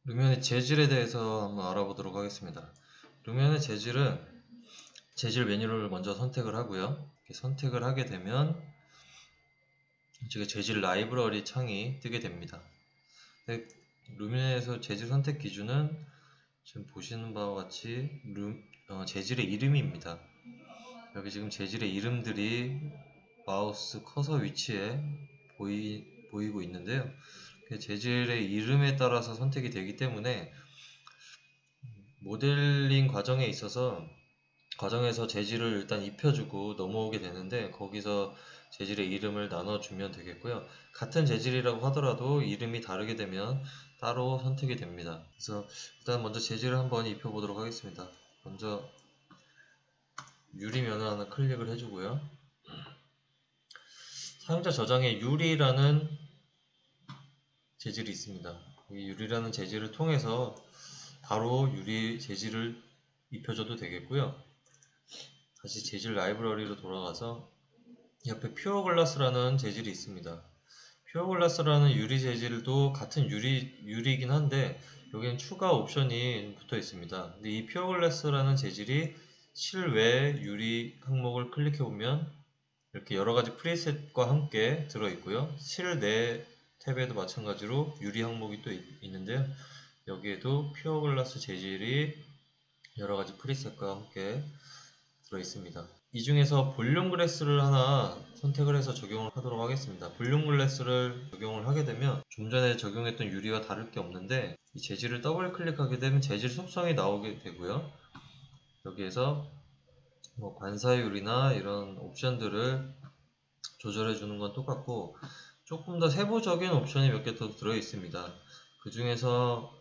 루면의 재질에 대해서 한번 알아보도록 하겠습니다. 루면의 재질은 재질 메뉴를 먼저 선택을 하고요. 이렇게 선택을 하게 되면 이쪽에 재질 라이브러리 창이 뜨게 됩니다. 루면에서 재질 선택 기준은 지금 보시는 바와 같이 재질의 이름입니다. 여기 지금 재질의 이름들이 마우스 커서 위치에 보이고 있는데요. 재질의 이름에 따라서 선택이 되기 때문에 모델링 과정에서 재질을 일단 입혀주고 넘어오게 되는데, 거기서 재질의 이름을 나눠주면 되겠고요. 같은 재질이라고 하더라도 이름이 다르게 되면 따로 선택이 됩니다. 그래서 일단 먼저 재질을 한번 입혀보도록 하겠습니다. 먼저 유리면을 하나 클릭을 해주고요. 사용자 저장에 유리라는 재질이 있습니다. 이 유리라는 재질을 통해서 바로 유리 재질을 입혀줘도 되겠고요. 다시 재질 라이브러리로 돌아가서 옆에 퓨어 글라스라는 재질이 있습니다. 퓨어 글라스라는 유리 재질도 같은 유리이긴 한데 여기는 추가 옵션이 붙어 있습니다. 근데 이 퓨어 글라스라는 재질이 실외 유리 항목을 클릭해 보면 이렇게 여러가지 프리셋과 함께 들어있고요. 실내 탭에도 마찬가지로 유리 항목이 또 있는데요. 여기에도 퓨어 글라스 재질이 여러가지 프리셋과 함께 들어있습니다. 이 중에서 볼륨 글래스를 하나 선택을 해서 적용을 하도록 하겠습니다. 볼륨 글래스를 적용을 하게 되면 좀 전에 적용했던 유리와 다를 게 없는데, 이 재질을 더블 클릭하게 되면 재질 속성이 나오게 되고요. 여기에서 관사율이나 이런 옵션들을 조절해 주는 건 똑같고, 조금 더 세부적인 옵션이 몇 개 더 들어 있습니다. 그 중에서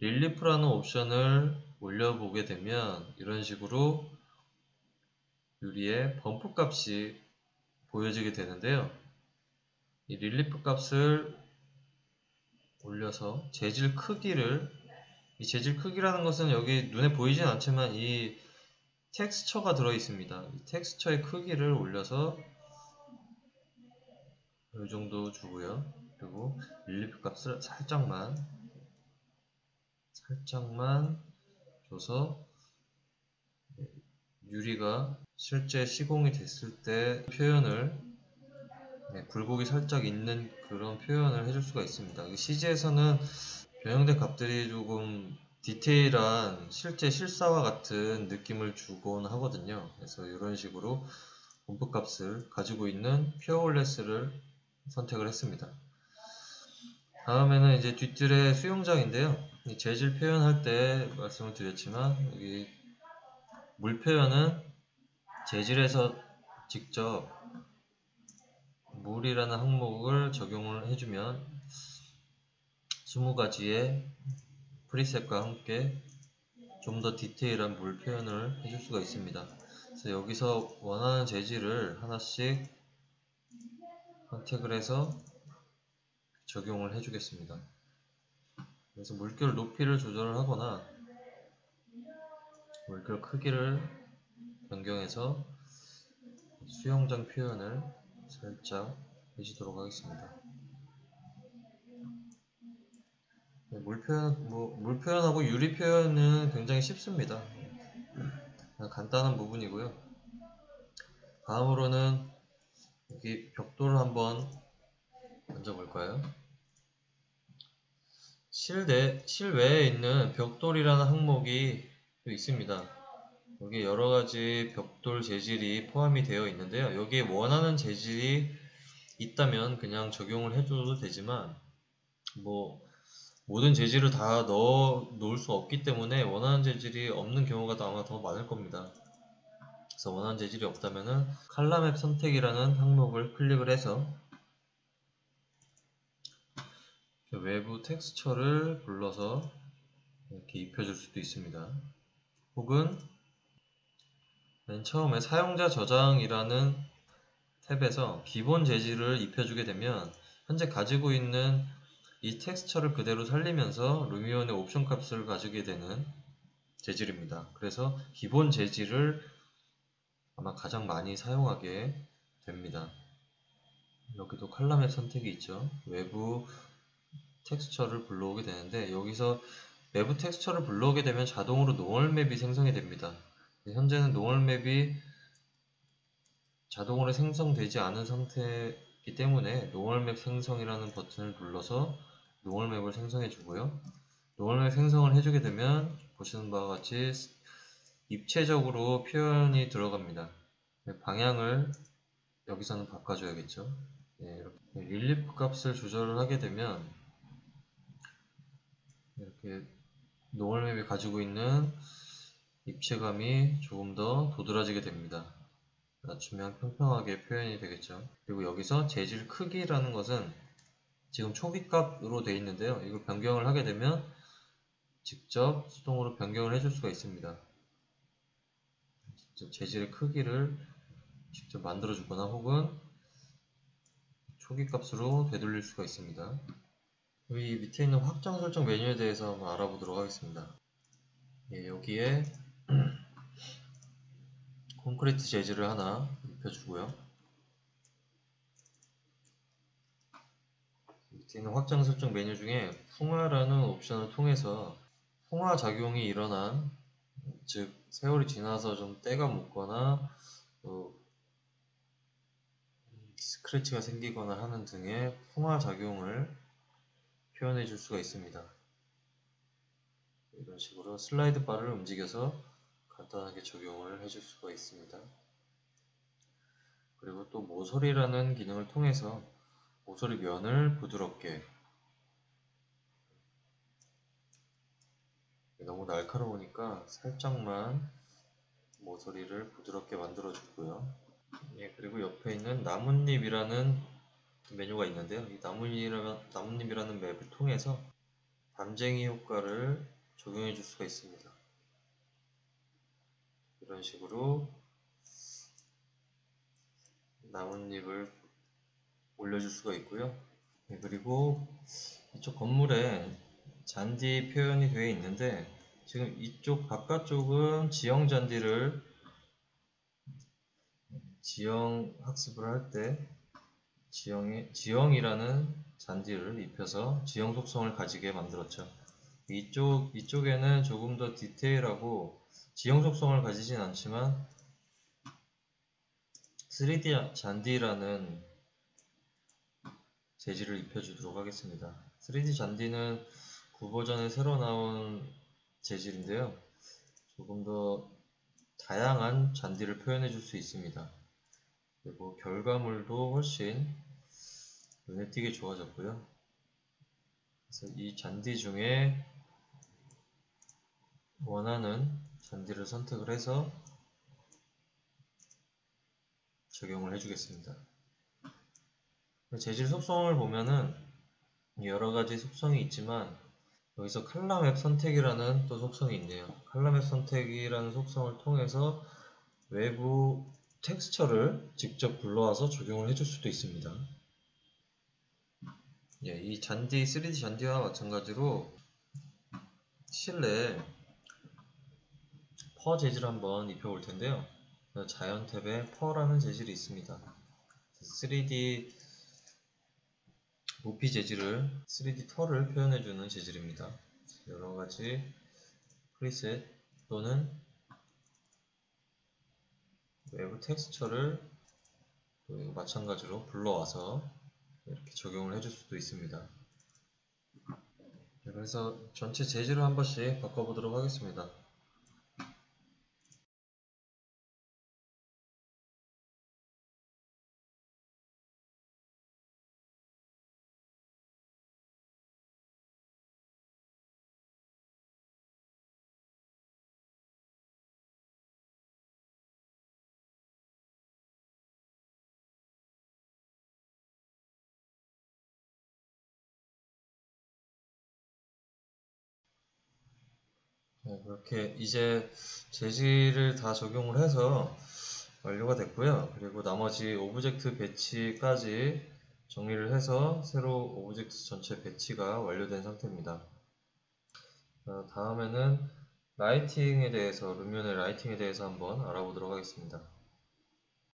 릴리프라는 옵션을 올려보게 되면 이런 식으로 유리의 범프 값이 보여지게 되는데요. 이 릴리프 값을 올려서 이 재질 크기라는 것은 여기 눈에 보이진 않지만 이 텍스처가 들어 있습니다. 이 텍스처의 크기를 올려서 이 정도 주고요. 그리고 릴리프 값을 살짝만 줘서 유리가 실제 시공이 됐을 때 굴곡이 살짝 있는 그런 표현을 해줄 수가 있습니다. CG에서는 변형된 값들이 조금 디테일한 실제 실사와 같은 느낌을 주곤 하거든요. 그래서 이런 식으로 본프 값을 가지고 있는 퓨어 글래스를 선택을 했습니다. 다음에는 이제 뒤뜰의 수영장인데요. 재질 표현할 때 말씀을 드렸지만 여기 물 표현은 재질에서 직접 물이라는 항목을 적용을 해주면 20가지의 프리셋과 함께 좀 더 디테일한 물 표현을 해줄 수가 있습니다. 그래서 여기서 원하는 재질을 하나씩 선택을 해서 적용을 해주겠습니다. 그래서 물결 높이를 조절을 하거나 물결 크기를 변경해서 수영장 표현을 살짝 해주도록 하겠습니다. 물 표현하고 유리 표현은 굉장히 쉽습니다. 그냥 간단한 부분이고요. 다음으로는 여기 벽돌을 한번 만져볼까요? 실외에 있는 벽돌이라는 항목이 또 있습니다. 여기 여러가지 벽돌 재질이 포함이 되어 있는데요. 여기에 원하는 재질이 있다면 그냥 적용을 해줘도 되지만 모든 재질을 다 넣어 놓을 수 없기 때문에 원하는 재질이 없는 경우가 아마 더 많을 겁니다. 그래서 원하는 재질이 없다면은 칼라맵 선택이라는 항목을 클릭을 해서 외부 텍스처를 불러서 이렇게 입혀줄 수도 있습니다. 혹은 맨 처음에 사용자 저장이라는 탭에서 기본 재질을 입혀주게 되면 현재 가지고 있는 이 텍스처를 그대로 살리면서 루미온의 옵션 값을 가지게 되는 재질입니다. 그래서 기본 재질을 아마 가장 많이 사용하게 됩니다. 여기도 칼라맵 선택이 있죠. 외부 텍스처를 불러오게 되는데, 여기서 외부 텍스처를 불러오게 되면 자동으로 노멀맵이 생성이 됩니다. 현재는 노멀맵이 자동으로 생성되지 않은 상태이기 때문에 노멀맵 생성이라는 버튼을 눌러서 노멀맵을 생성해 주고요. 노멀맵 생성을 해주게 되면 보시는 바와 같이 입체적으로 표현이 들어갑니다. 방향을 여기서는 바꿔줘야겠죠. 이렇게 릴리프 값을 조절을 하게 되면 이렇게 노멀맵이 가지고 있는 입체감이 조금 더 도드라지게 됩니다. 낮추면 평평하게 표현이 되겠죠. 그리고 여기서 재질 크기라는 것은 지금 초기값으로 되어 있는데요. 이걸 변경을 하게 되면 직접 수동으로 변경을 해줄 수가 있습니다. 재질의 크기를 직접 만들어 주거나 혹은 초기값으로 되돌릴 수가 있습니다. 여기 밑에 있는 확장 설정 메뉴에 대해서 한번 알아보도록 하겠습니다. 여기에 콘크리트 재질을 하나 입혀주고요. 밑에 있는 확장 설정 메뉴 중에 풍화라는 옵션을 통해서 풍화 작용이 일어난, 즉 세월이 지나서 좀 때가 묻거나 스크래치가 생기거나 하는 등의 풍화 작용을 표현해 줄 수가 있습니다. 이런 식으로 슬라이드 바를 움직여서 간단하게 적용을 해줄 수가 있습니다. 그리고 또 모서리라는 기능을 통해서 모서리 면을 부드럽게, 너무 날카로우니까 살짝만 모서리를 부드럽게 만들어 주고요. 그리고 옆에 있는 나뭇잎이라는 메뉴가 있는데요. 이 나뭇잎이라는 맵을 통해서 담쟁이 효과를 적용해 줄 수가 있습니다. 이런 식으로 나뭇잎을 올려줄 수가 있고요. 그리고 이쪽 건물에 잔디 표현이 되어 있는데, 지금 이쪽 바깥쪽은 지형 잔디를 지형 학습을 할 때 지형이라는 잔디를 입혀서 지형 속성을 가지게 만들었죠. 이쪽에는 조금 더 디테일하고 지형 속성을 가지진 않지만 3D 잔디라는 재질을 입혀주도록 하겠습니다. 3D 잔디는 9버전에 새로 나온 재질인데요. 조금 더 다양한 잔디를 표현해 줄 수 있습니다. 그리고 결과물도 훨씬 눈에 띄게 좋아졌고요. 그래서 이 잔디 중에 원하는 잔디를 선택을 해서 적용을 해주겠습니다. 재질 속성을 보면은 여러가지 속성이 있지만, 여기서 컬러맵 선택이라는 또 속성이 있네요. 컬러맵 선택이라는 속성을 통해서 외부 텍스처를 직접 불러와서 적용을 해줄 수도 있습니다. 이 잔디, 3D 잔디와 마찬가지로 실내에 퍼 재질을 한번 입혀볼 텐데요. 자연 탭에 퍼라는 재질이 있습니다. 3D 모피 재질을, 3D 털을 표현해주는 재질입니다. 여러가지 프리셋 또는 외부 텍스처를 마찬가지로 불러와서 이렇게 적용을 해줄 수도 있습니다. 그래서 전체 재질을 한 번씩 바꿔보도록 하겠습니다. 그렇게 이제 재질을 다 적용을 해서 완료가 됐고요. 그리고 나머지 오브젝트 배치까지 정리를 해서 새로 오브젝트 전체 배치가 완료된 상태입니다. 다음에는 라이팅에 대해서, 루미온의 라이팅에 대해서 한번 알아보도록 하겠습니다.